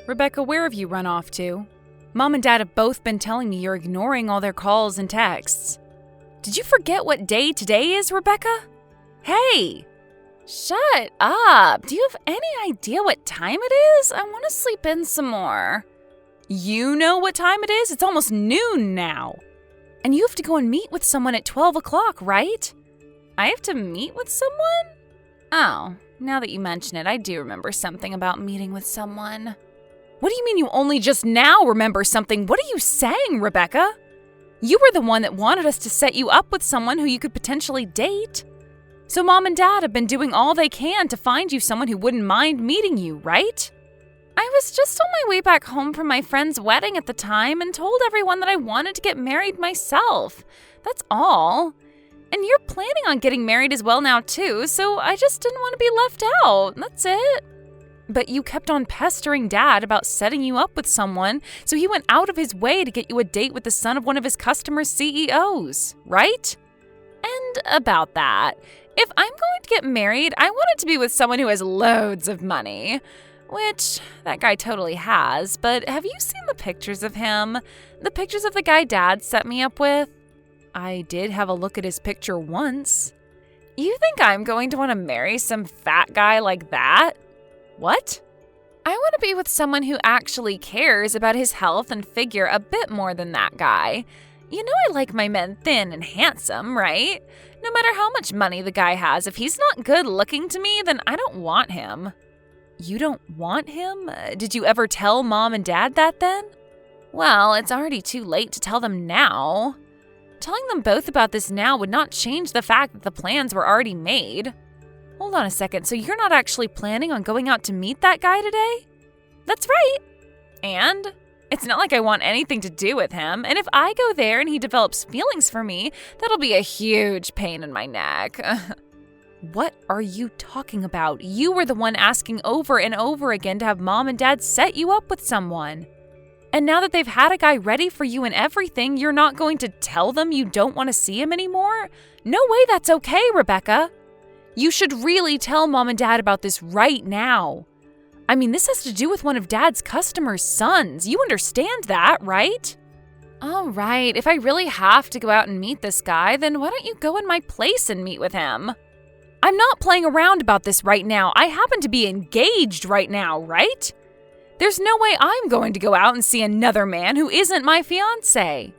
Rebecca, where have you run off to? Mom and Dad have both been telling me you're ignoring all their calls and texts. Did you forget what day today is, Rebecca? Hey! Shut up! Do you have any idea what time it is? I want to sleep in some more. You know what time it is? It's almost noon now. And you have to go and meet with someone at 12 o'clock, right? I have to meet with someone? Oh, now that you mention it, I do remember something about meeting with someone. What do you mean you only just now remember something? What are you saying, Rebecca? You were the one that wanted us to set you up with someone who you could potentially date. So Mom and Dad have been doing all they can to find you someone who wouldn't mind meeting you, right? I was just on my way back home from my friend's wedding at the time and told everyone that I wanted to get married myself. That's all. And you're planning on getting married as well now too, so I just didn't want to be left out. That's it. But you kept on pestering Dad about setting you up with someone, so he went out of his way to get you a date with the son of one of his customers' CEOs, right? And about that, if I'm going to get married, I want it to be with someone who has loads of money. Which, that guy totally has, but have you seen the pictures of him? The pictures of the guy Dad set me up with? I did have a look at his picture once. You think I'm going to want to marry some fat guy like that? What? I want to be with someone who actually cares about his health and figure a bit more than that guy. You know I like my men thin and handsome, right? No matter how much money the guy has, if he's not good looking to me, then I don't want him. You don't want him? Did you ever tell Mom and Dad that then? Well, it's already too late to tell them now. Telling them both about this now would not change the fact that the plans were already made. Hold on a second, so you're not actually planning on going out to meet that guy today? That's right. And it's not like I want anything to do with him, and if I go there and he develops feelings for me, that'll be a huge pain in my neck. What are you talking about? You were the one asking over and over again to have Mom and Dad set you up with someone. And now that they've had a guy ready for you and everything, you're not going to tell them you don't want to see him anymore? No way that's okay, Rebecca. You should really tell Mom and Dad about this right now. I mean, this has to do with one of Dad's customers' sons. You understand that, right? All right, if I really have to go out and meet this guy, then why don't you go in my place and meet with him? I'm not playing around about this right now. I happen to be engaged right now, right? There's no way I'm going to go out and see another man who isn't my fiancé.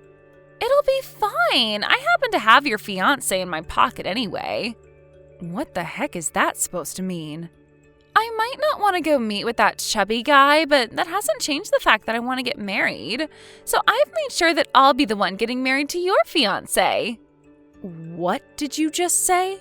It'll be fine. I happen to have your fiancé in my pocket anyway. What the heck is that supposed to mean? I might not want to go meet with that chubby guy, but that hasn't changed the fact that I want to get married. So I've made sure that I'll be the one getting married to your fiancé. What did you just say?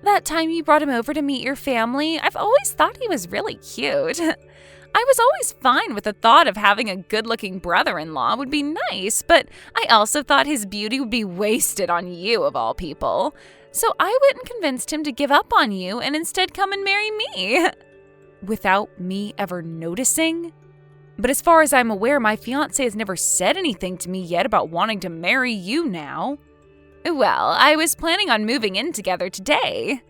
That time you brought him over to meet your family, I've always thought he was really cute. I was always fine with the thought of having a good-looking brother-in-law would be nice, but I also thought his beauty would be wasted on you of all people. So I went and convinced him to give up on you and instead come and marry me. Without me ever noticing? But as far as I'm aware, my fiancé has never said anything to me yet about wanting to marry you now. Well, I was planning on moving in together today.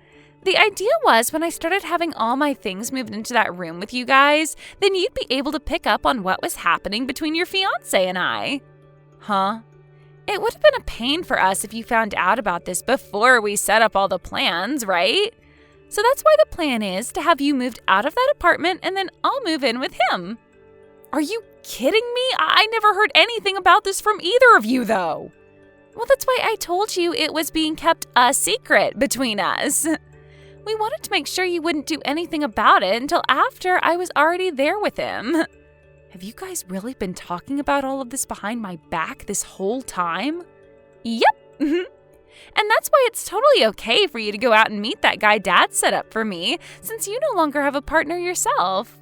The idea was when I started having all my things moved into that room with you guys, then you'd be able to pick up on what was happening between your fiancé and I. Huh? It would have been a pain for us if you found out about this before we set up all the plans, right? So that's why the plan is to have you moved out of that apartment and then I'll move in with him. Are you kidding me? I never heard anything about this from either of you, though. Well, that's why I told you it was being kept a secret between us. We wanted to make sure you wouldn't do anything about it until after I was already there with him. Have you guys really been talking about all of this behind my back this whole time? Yep. And that's why it's totally okay for you to go out and meet that guy Dad set up for me, since you no longer have a partner yourself.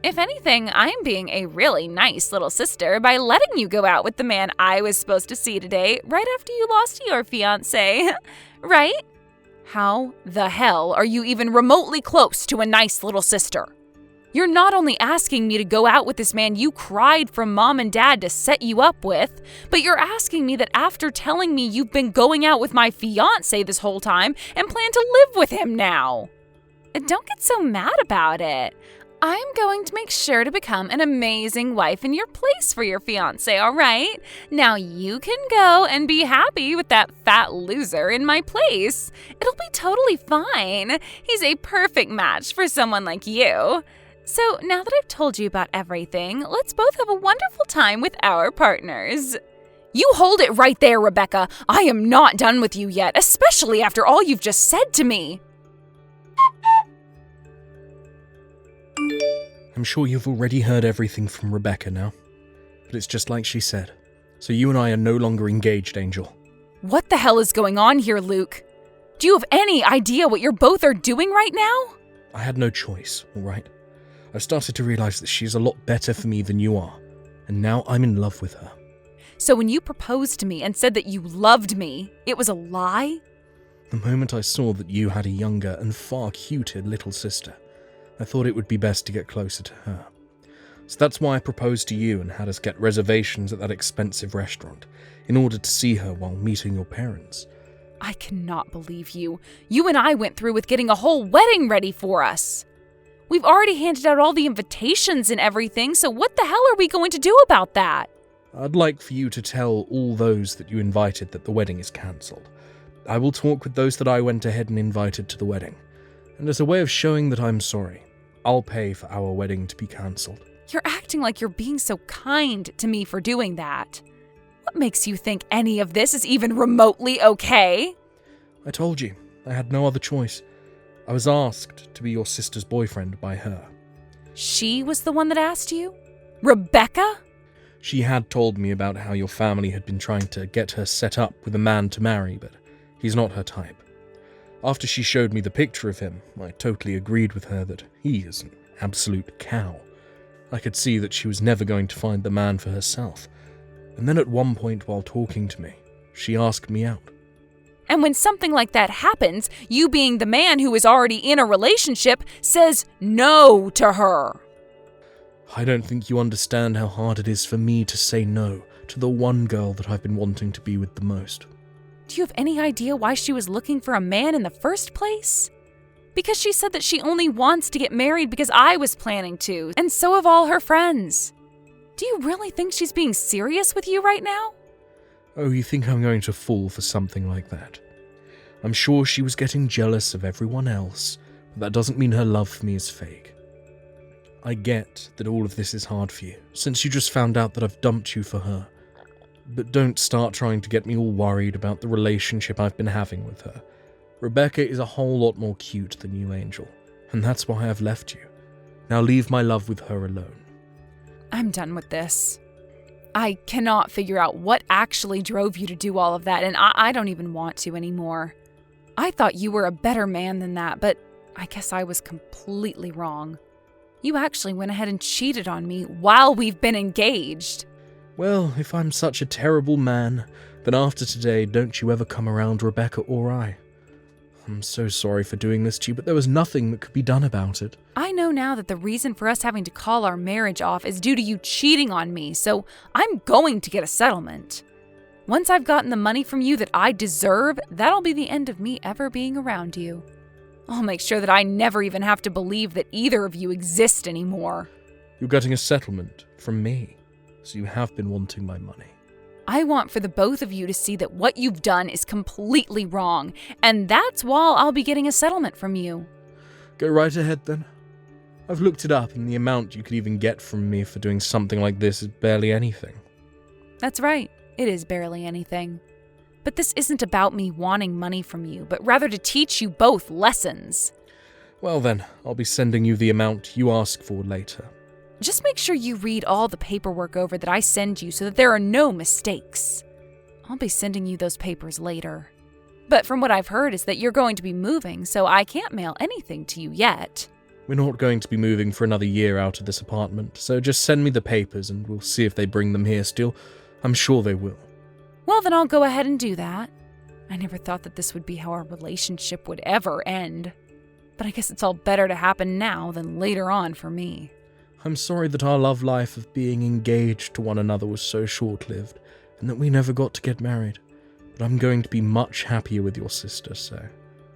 If anything, I'm being a really nice little sister by letting you go out with the man I was supposed to see today right after you lost your fiancé. Right? How the hell are you even remotely close to a nice little sister? You're not only asking me to go out with this man you cried from Mom and Dad to set you up with, but you're asking me that after telling me you've been going out with my fiancé this whole time and plan to live with him now. Don't get so mad about it. I'm going to make sure to become an amazing wife in your place for your fiancé, all right? Now you can go and be happy with that fat loser in my place. It'll be totally fine. He's a perfect match for someone like you. So now that I've told you about everything, let's both have a wonderful time with our partners. You hold it right there, Rebecca. I am not done with you yet, especially after all you've just said to me. I'm sure you've already heard everything from Rebecca now, but it's just like she said. So you and I are no longer engaged, Angel. What the hell is going on here, Luke? Do you have any idea what you're both are doing right now? I had no choice, all right? I've started to realize that she's a lot better for me than you are, and now I'm in love with her. So when you proposed to me and said that you loved me, it was a lie? The moment I saw that you had a younger and far cuter little sister, I thought it would be best to get closer to her. So that's why I proposed to you and had us get reservations at that expensive restaurant, in order to see her while meeting your parents. I cannot believe you. You and I went through with getting a whole wedding ready for us. We've already handed out all the invitations and everything, so what the hell are we going to do about that? I'd like for you to tell all those that you invited that the wedding is cancelled. I will talk with those that I went ahead and invited to the wedding. And as a way of showing that I'm sorry, I'll pay for our wedding to be cancelled. You're acting like you're being so kind to me for doing that. What makes you think any of this is even remotely okay? I told you, I had no other choice. I was asked to be your sister's boyfriend by her. She was the one that asked you? Rebecca? She had told me about how your family had been trying to get her set up with a man to marry, but he's not her type. After she showed me the picture of him, I totally agreed with her that he is an absolute cow. I could see that she was never going to find the man for herself. And then at one point while talking to me, she asked me out. And when something like that happens, you being the man who is already in a relationship says no to her. I don't think you understand how hard it is for me to say no to the one girl that I've been wanting to be with the most. Do you have any idea why she was looking for a man in the first place? Because she said that she only wants to get married because I was planning to, and so have all her friends. Do you really think she's being serious with you right now? Oh, you think I'm going to fall for something like that? I'm sure she was getting jealous of everyone else, but that doesn't mean her love for me is fake. I get that all of this is hard for you, since you just found out that I've dumped you for her. But don't start trying to get me all worried about the relationship I've been having with her. Rebecca is a whole lot more cute than you, Angel, and that's why I've left you. Now leave my love with her alone. I'm done with this. I cannot figure out what actually drove you to do all of that, and I don't even want to anymore. I thought you were a better man than that, but I guess I was completely wrong. You actually went ahead and cheated on me while we've been engaged. Well, if I'm such a terrible man, then after today, don't you ever come around Rebecca or I. I'm so sorry for doing this to you, but there was nothing that could be done about it. I know now that the reason for us having to call our marriage off is due to you cheating on me, so I'm going to get a settlement. Once I've gotten the money from you that I deserve, that'll be the end of me ever being around you. I'll make sure that I never even have to believe that either of you exist anymore. You're getting a settlement from me, so you have been wanting my money. I want for the both of you to see that what you've done is completely wrong, and that's why I'll be getting a settlement from you. Go right ahead then. I've looked it up, and the amount you could even get from me for doing something like this is barely anything. That's right, it is barely anything. But this isn't about me wanting money from you, but rather to teach you both lessons. Well then, I'll be sending you the amount you ask for later. Just make sure you read all the paperwork over that I send you so that there are no mistakes. I'll be sending you those papers later. But from what I've heard is that you're going to be moving, so I can't mail anything to you yet. We're not going to be moving for another year out of this apartment, so just send me the papers and we'll see if they bring them here still. I'm sure they will. Well, then I'll go ahead and do that. I never thought that this would be how our relationship would ever end. But I guess it's all better to happen now than later on for me. I'm sorry that our love life of being engaged to one another was so short-lived, and that we never got to get married. But I'm going to be much happier with your sister, so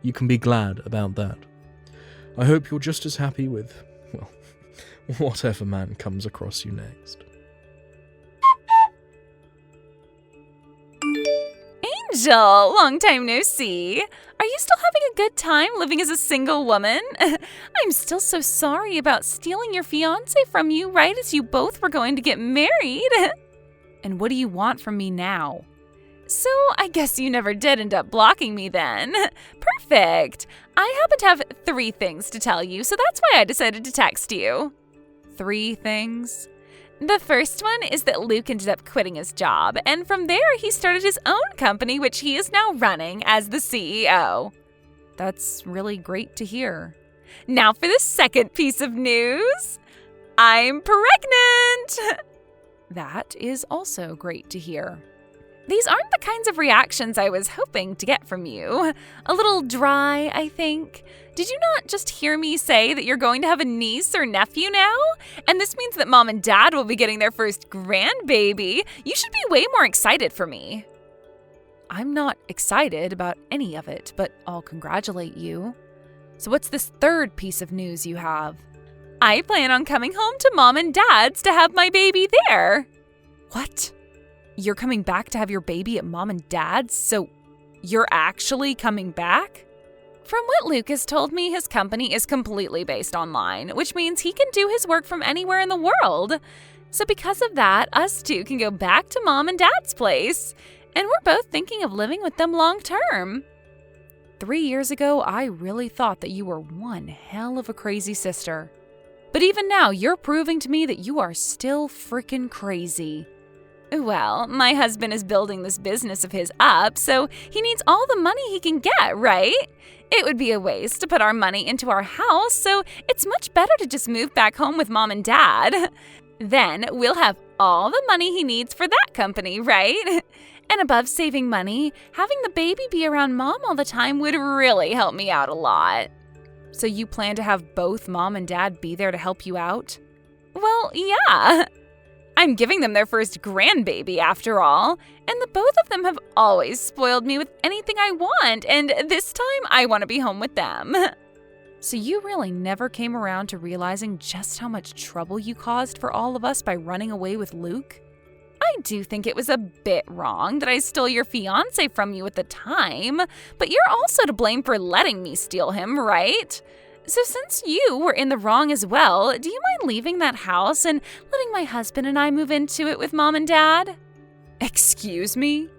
you can be glad about that. I hope you're just as happy with, well, whatever man comes across you next. Angel, long time no see. Are you still having a good time living as a single woman? I'm still so sorry about stealing your fiancé from you right as you both were going to get married. And what do you want from me now? So I guess you never did end up blocking me then. Perfect. I happen to have 3 things to tell you, so that's why I decided to text you. 3 things? The first one is that Luke ended up quitting his job, and from there he started his own company, which he is now running as the CEO. That's really great to hear. Now for the second piece of news. I'm pregnant! That is also great to hear. These aren't the kinds of reactions I was hoping to get from you. A little dry, I think. Did you not just hear me say that you're going to have a niece or nephew now? And this means that Mom and Dad will be getting their first grandbaby. You should be way more excited for me. I'm not excited about any of it, but I'll congratulate you. So what's this third piece of news you have? I plan on coming home to Mom and Dad's to have my baby there. What? You're coming back to have your baby at Mom and Dad's? So you're actually coming back? From what Lucas told me, his company is completely based online, which means he can do his work from anywhere in the world. So because of that, us 2 can go back to Mom and Dad's place. And we're both thinking of living with them long term. 3 years ago, I really thought that you were one hell of a crazy sister. But even now, you're proving to me that you are still freaking crazy. Well, my husband is building this business of his up, so he needs all the money he can get, right? It would be a waste to put our money into our house, so it's much better to just move back home with Mom and Dad. Then we'll have all the money he needs for that company, right? And above saving money, having the baby be around Mom all the time would really help me out a lot. So you plan to have both Mom and Dad be there to help you out? Well, yeah. I'm giving them their first grandbaby after all, and the both of them have always spoiled me with anything I want, and this time I want to be home with them. So you really never came around to realizing just how much trouble you caused for all of us by running away with Luke? I do think it was a bit wrong that I stole your fiancé from you at the time, but you're also to blame for letting me steal him, right? So since you were in the wrong as well, do you mind leaving that house and letting my husband and I move into it with Mom and Dad? Excuse me?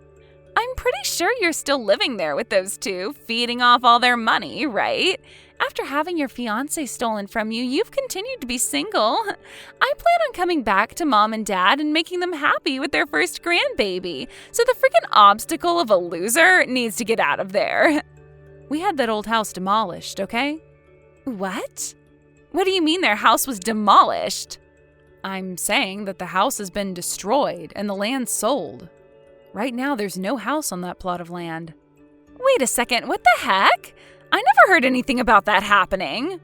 I'm pretty sure you're still living there with those 2, feeding off all their money, right? After having your fiancé stolen from you, you've continued to be single. I plan on coming back to Mom and Dad and making them happy with their first grandbaby, so the freaking obstacle of a loser needs to get out of there. We had that old house demolished, okay? What? What do you mean their house was demolished? I'm saying that the house has been destroyed and the land sold. Right now, there's no house on that plot of land. Wait a second, what the heck? I never heard anything about that happening.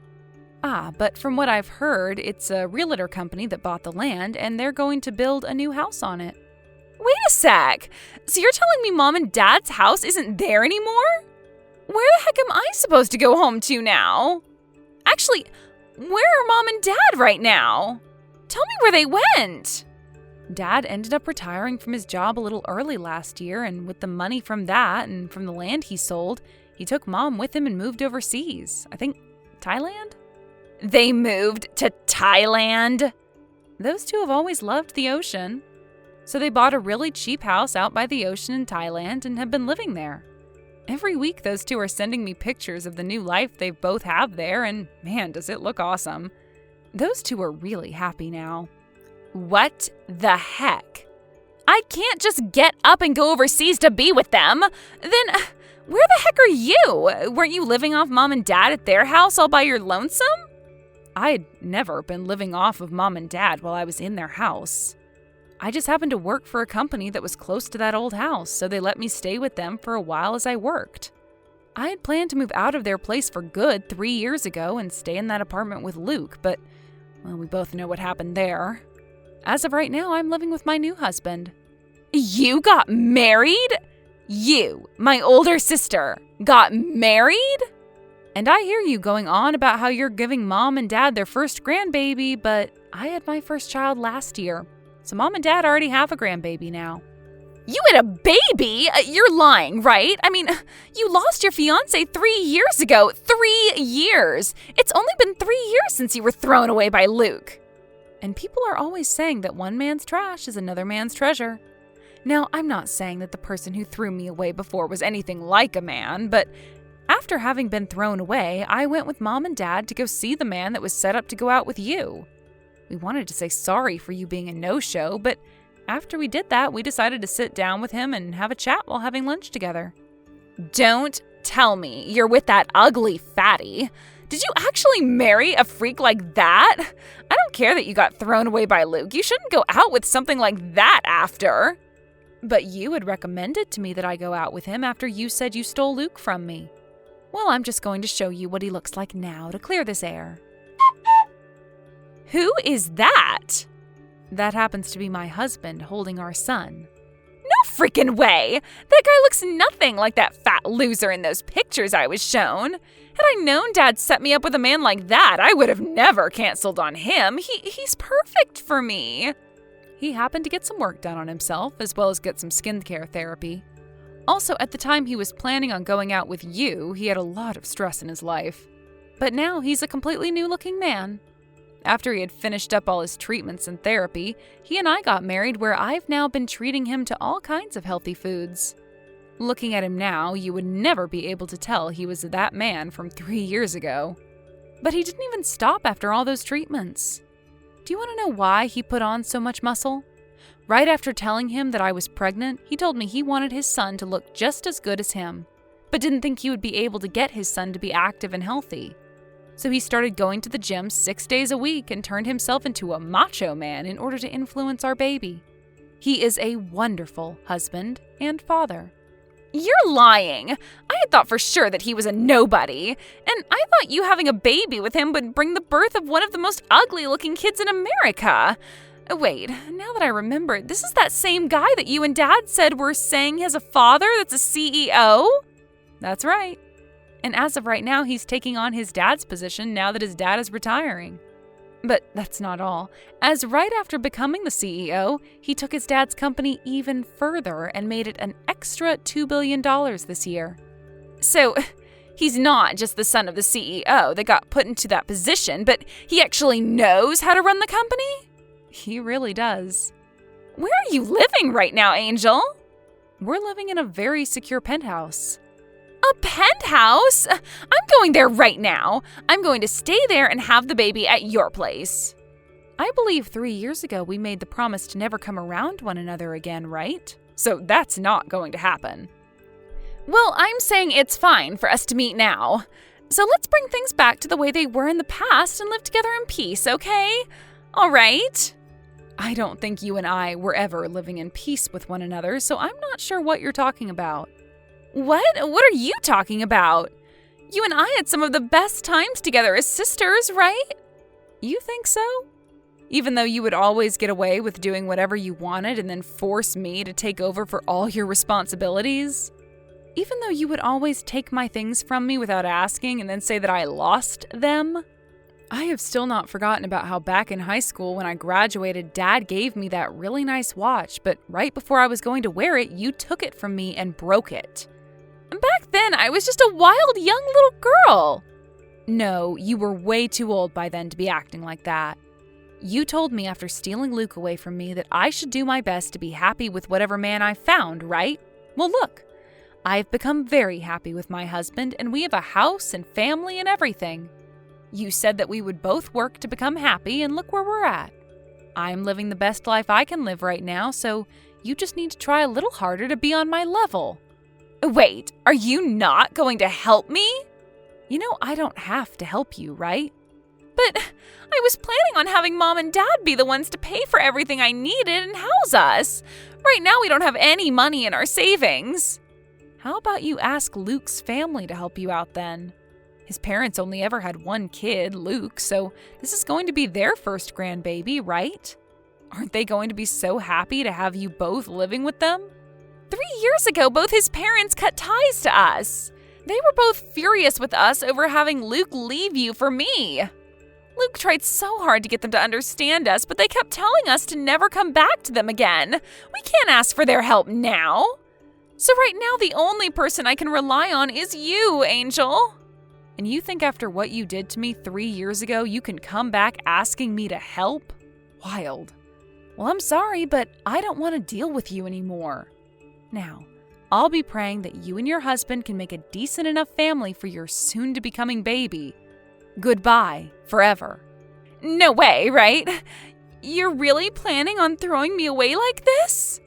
But from what I've heard, it's a realtor company that bought the land and they're going to build a new house on it. Wait a sec. So you're telling me Mom and Dad's house isn't there anymore? Where the heck am I supposed to go home to now? Actually, where are Mom and Dad right now? Tell me where they went. Dad ended up retiring from his job a little early last year, and with the money from that and from the land he sold, he took Mom with him and moved overseas. I think Thailand? They moved to Thailand? Those 2 have always loved the ocean. So they bought a really cheap house out by the ocean in Thailand and have been living there. Every week, those 2 are sending me pictures of the new life they both have there, and man, does it look awesome. Those 2 are really happy now. What the heck? I can't just get up and go overseas to be with them. Then, where the heck are you? Weren't you living off Mom and Dad at their house all by your lonesome? I'd never been living off of Mom and Dad while I was in their house. I just happened to work for a company that was close to that old house, so they let me stay with them for a while as I worked. I had planned to move out of their place for good 3 years ago and stay in that apartment with Luke, but, well, we both know what happened there. As of right now, I'm living with my new husband. You got married? You, my older sister, got married? And I hear you going on about how you're giving Mom and Dad their first grandbaby, but I had my first child last year. So Mom and Dad already have a grandbaby now. You had a baby? You're lying, right? I mean, you lost your fiancé 3 years ago. 3 years! It's only been 3 years since you were thrown away by Luke. And people are always saying that one man's trash is another man's treasure. Now, I'm not saying that the person who threw me away before was anything like a man, but after having been thrown away, I went with Mom and Dad to go see the man that was set up to go out with you. We wanted to say sorry for you being a no-show, but after we did that, we decided to sit down with him and have a chat while having lunch together. Don't tell me you're with that ugly fatty. Did you actually marry a freak like that? I don't care that you got thrown away by Luke. You shouldn't go out with something like that after. But you had recommended to me that I go out with him after you said you stole Luke from me. Well, I'm just going to show you what he looks like now to clear this air. Who is that? That happens to be my husband holding our son. No freaking way! That guy looks nothing like that fat loser in those pictures I was shown. Had I known Dad set me up with a man like that, I would have never canceled on him. He's perfect for me. He happened to get some work done on himself, as well as get some skincare therapy. Also, at the time he was planning on going out with you, he had a lot of stress in his life. But now he's a completely new-looking man. After he had finished up all his treatments and therapy, he and I got married, where I've now been treating him to all kinds of healthy foods. Looking at him now, you would never be able to tell he was that man from 3 years ago. But he didn't even stop after all those treatments. Do you want to know why he put on so much muscle? Right after telling him that I was pregnant, he told me he wanted his son to look just as good as him, but didn't think he would be able to get his son to be active and healthy. So he started going to the gym 6 days a week and turned himself into a macho man in order to influence our baby. He is a wonderful husband and father. You're lying! I had thought for sure that he was a nobody, and I thought you having a baby with him would bring the birth of one of the most ugly-looking kids in America. Wait, now that I remember, this is that same guy that you and Dad said were saying has a father that's a CEO? That's right. And as of right now, he's taking on his dad's position now that his dad is retiring. But that's not all. As right after becoming the CEO, he took his dad's company even further and made it an extra $2 billion this year. So, he's not just the son of the CEO that got put into that position, but he actually knows how to run the company? He really does. Where are you living right now, Angel? We're living in a very secure penthouse. A penthouse? I'm going there right now. I'm going to stay there and have the baby at your place. I believe 3 years ago we made the promise to never come around one another again, right? So that's not going to happen. Well, I'm saying it's fine for us to meet now. So let's bring things back to the way they were in the past and live together in peace, okay? All right? I don't think you and I were ever living in peace with one another, so I'm not sure what you're talking about. What? What are you talking about? You and I had some of the best times together as sisters, right? You think so? Even though you would always get away with doing whatever you wanted and then force me to take over for all your responsibilities? Even though you would always take my things from me without asking and then say that I lost them? I have still not forgotten about how back in high school when I graduated, Dad gave me that really nice watch, but right before I was going to wear it, you took it from me and broke it. Back then, I was just a wild young little girl. No, you were way too old by then to be acting like that. You told me after stealing Luke away from me that I should do my best to be happy with whatever man I found, right? Well, look, I've become very happy with my husband, and we have a house and family and everything. You said that we would both work to become happy, and look where we're at. I'm living the best life I can live right now, so you just need to try a little harder to be on my level. Wait, are you not going to help me? You know I don't have to help you, right? But I was planning on having Mom and Dad be the ones to pay for everything I needed and house us. Right now we don't have any money in our savings. How about you ask Luke's family to help you out then? His parents only ever had one kid, Luke, so this is going to be their first grandbaby, right? Aren't they going to be so happy to have you both living with them? 3 years ago, both his parents cut ties to us. They were both furious with us over having Luke leave you for me. Luke tried so hard to get them to understand us, but they kept telling us to never come back to them again. We can't ask for their help now. So right now, the only person I can rely on is you, Angel. And you think after what you did to me 3 years ago, you can come back asking me to help? Wild. Well, I'm sorry, but I don't want to deal with you anymore. Now, I'll be praying that you and your husband can make a decent enough family for your soon-to-becoming baby. Goodbye, forever. No way, right? You're really planning on throwing me away like this?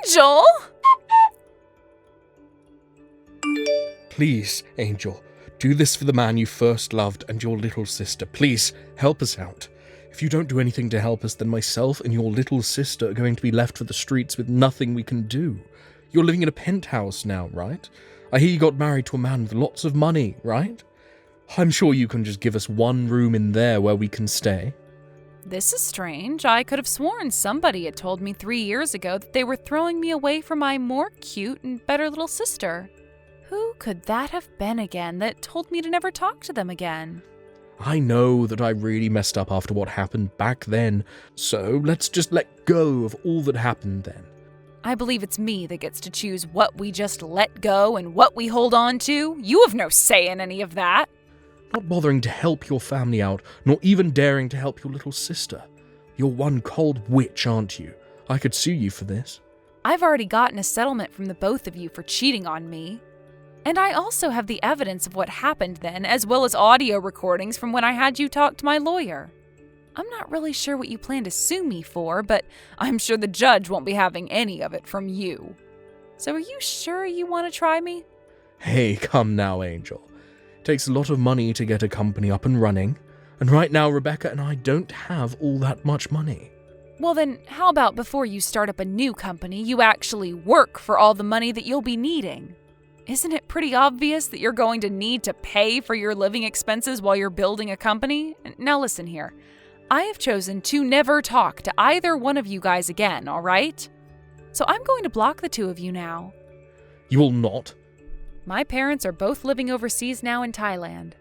Angel! Please, Angel, do this for the man you first loved and your little sister. Please, help us out. If you don't do anything to help us, then myself and your little sister are going to be left for the streets with nothing we can do. You're living in a penthouse now, right? I hear you got married to a man with lots of money, right? I'm sure you can just give us one room in there where we can stay. This is strange. I could have sworn somebody had told me 3 years ago that they were throwing me away for my more cute and better little sister. Who could that have been again that told me to never talk to them again? I know that I really messed up after what happened back then, so let's just let go of all that happened then. I believe it's me that gets to choose what we just let go and what we hold on to. You have no say in any of that. Not bothering to help your family out, nor even daring to help your little sister. You're one cold witch, aren't you? I could sue you for this. I've already gotten a settlement from the both of you for cheating on me. And I also have the evidence of what happened then, as well as audio recordings from when I had you talk to my lawyer. I'm not really sure what you plan to sue me for, but I'm sure the judge won't be having any of it from you. So are you sure you want to try me? Hey, come now, Angel. It takes a lot of money to get a company up and running, and right now Rebecca and I don't have all that much money. Well then, how about before you start up a new company, you actually work for all the money that you'll be needing? Isn't it pretty obvious that you're going to need to pay for your living expenses while you're building a company? Now listen here. I have chosen to never talk to either one of you guys again, all right? So I'm going to block the two of you now. You will not? My parents are both living overseas now in Thailand.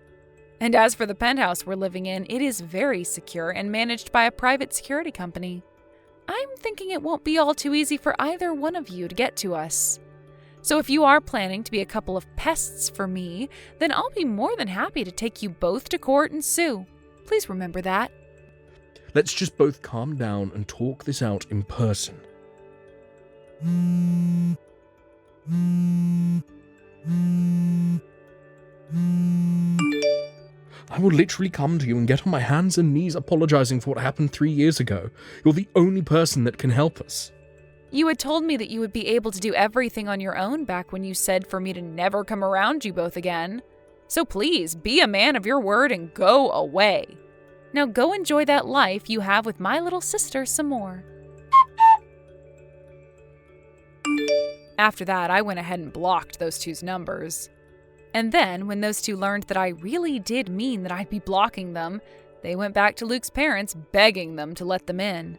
And as for the penthouse we're living in, it is very secure and managed by a private security company. I'm thinking it won't be all too easy for either one of you to get to us. So if you are planning to be a couple of pests for me, then I'll be more than happy to take you both to court and sue. Please remember that. Let's just both calm down and talk this out in person. I will literally come to you and get on my hands and knees apologizing for what happened 3 years ago. You're the only person that can help us. You had told me that you would be able to do everything on your own back when you said for me to never come around you both again. So please, be a man of your word and go away. Now go enjoy that life you have with my little sister some more. After that, I went ahead and blocked those two's numbers. And then, when those two learned that I really did mean that I'd be blocking them, they went back to Luke's parents, begging them to let them in.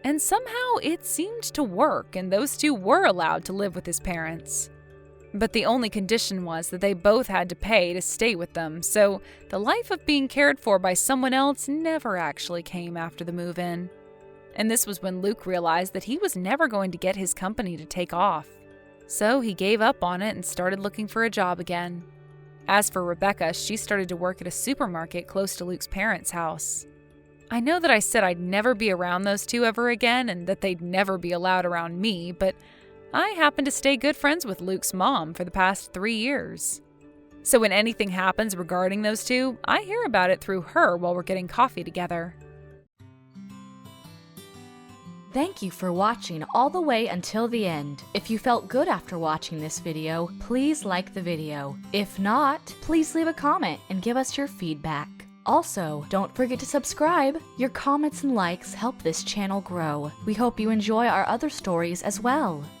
And somehow it seemed to work, and those two were allowed to live with his parents. But the only condition was that they both had to pay to stay with them, so the life of being cared for by someone else never actually came after the move-in. And this was when Luke realized that he was never going to get his company to take off. So he gave up on it and started looking for a job again. As for Rebecca, she started to work at a supermarket close to Luke's parents' house. I know that I said I'd never be around those two ever again and that they'd never be allowed around me, but I happen to stay good friends with Luke's mom for the past 3 years. So when anything happens regarding those two, I hear about it through her while we're getting coffee together. Thank you for watching all the way until the end. If you felt good after watching this video, please like the video. If not, please leave a comment and give us your feedback. Also, don't forget to subscribe. Your comments and likes help this channel grow. We hope you enjoy our other stories as well.